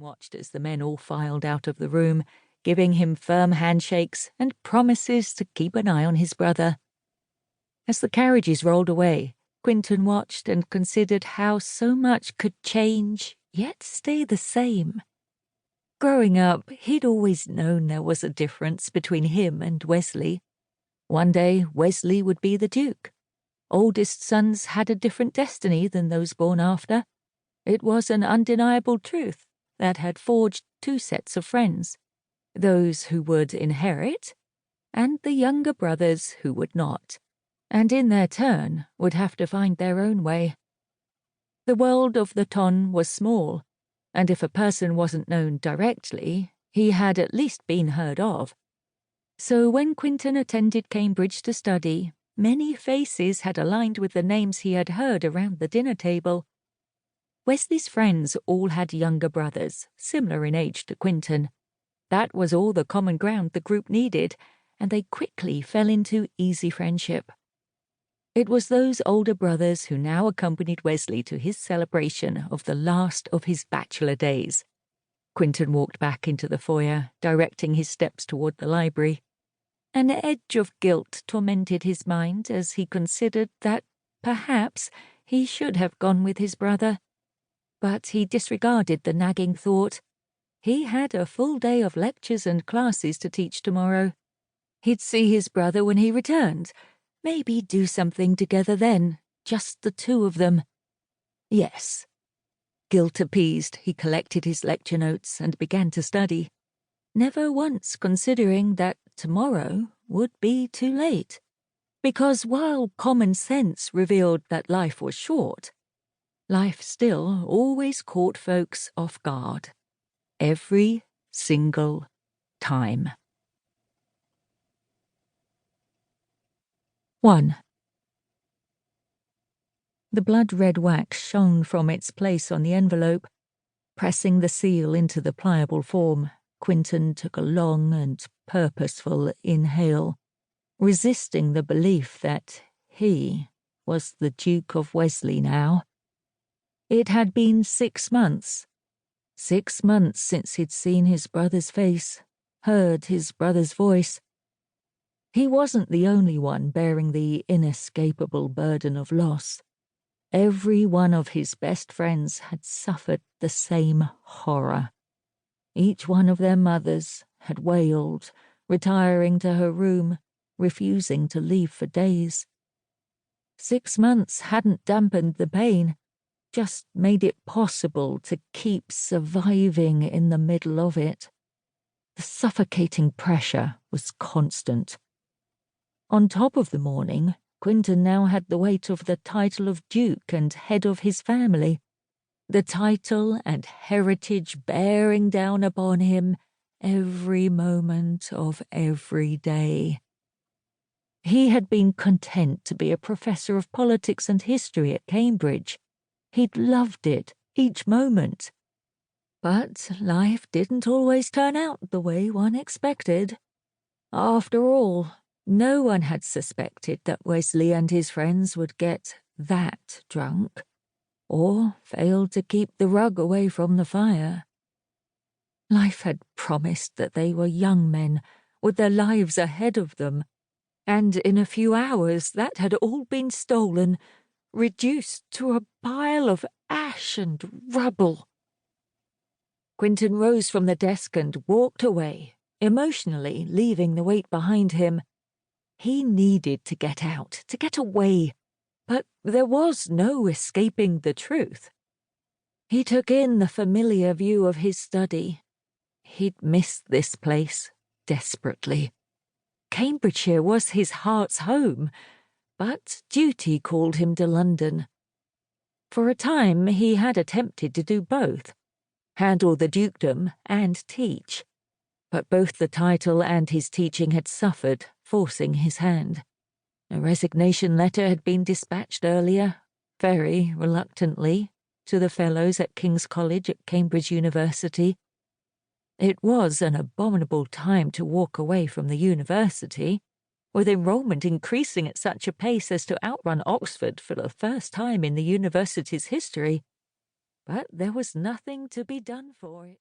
watched as the men all filed out of the room, giving him firm handshakes and promises to keep an eye on his brother. As the carriages rolled away, Quinton watched and considered how so much could change, yet stay the same. Growing up, he'd always known there was a difference between him and Wesley. One day, Wesley would be the Duke. Oldest sons had a different destiny than those born after. It was an undeniable truth that had forged two sets of friends, those who would inherit, and the younger brothers who would not, and in their turn would have to find their own way. The world of the ton was small, and if a person wasn't known directly, he had at least been heard of. So when Quinton attended Cambridge to study, many faces had aligned with the names he had heard around the dinner table. Wesley's friends all had younger brothers, similar in age to Quinton. That was all the common ground the group needed, and they quickly fell into easy friendship. It was those older brothers who now accompanied Wesley to his celebration of the last of his bachelor days. Quinton walked back into the foyer, directing his steps toward the library. An edge of guilt tormented his mind as he considered that, perhaps, he should have gone with his brother. But he disregarded the nagging thought. He had a full day of lectures and classes to teach tomorrow. He'd see his brother when he returned. Maybe do something together then, just the two of them. Yes. Guilt appeased, he collected his lecture notes and began to study, never once considering that tomorrow would be too late. Because while common sense revealed that life was short, life still always caught folks off guard. Every single time. 1. The blood-red wax shone from its place on the envelope. Pressing the seal into the pliable form, Quinton took a long and purposeful inhale, resisting the belief that he was the Duke of Wesley now. It had been 6 months. 6 months since he'd seen his brother's face, heard his brother's voice. He wasn't the only one bearing the inescapable burden of loss. Every one of his best friends had suffered the same horror. Each one of their mothers had wailed, retiring to her room, refusing to leave for days. 6 months hadn't dampened the pain, just made it possible to keep surviving in the middle of it. The suffocating pressure was constant. On top of the mourning, Quinton now had the weight of the title of Duke and head of his family, the title and heritage bearing down upon him every moment of every day. He had been content to be a professor of politics and history at Cambridge. He'd loved it, each moment. But life didn't always turn out the way one expected. After all, no one had suspected that Wesley and his friends would get that drunk, or fail to keep the rug away from the fire. Life had promised that they were young men, with their lives ahead of them, and in a few hours that had all been stolen, reduced to a pile of ash and rubble. Quinton rose from the desk and walked away, emotionally leaving the weight behind him. He needed to get out, to get away, but there was no escaping the truth. He took in the familiar view of his study. He'd missed this place desperately. Cambridgeshire was his heart's home, but duty called him to London. For a time he had attempted to do both, handle the dukedom and teach, but both the title and his teaching had suffered, forcing his hand. A resignation letter had been dispatched earlier, very reluctantly, to the fellows at King's College at Cambridge University. It was an abominable time to walk away from the university, with enrollment increasing at such a pace as to outrun Oxford for the first time in the university's history. But there was nothing to be done for it.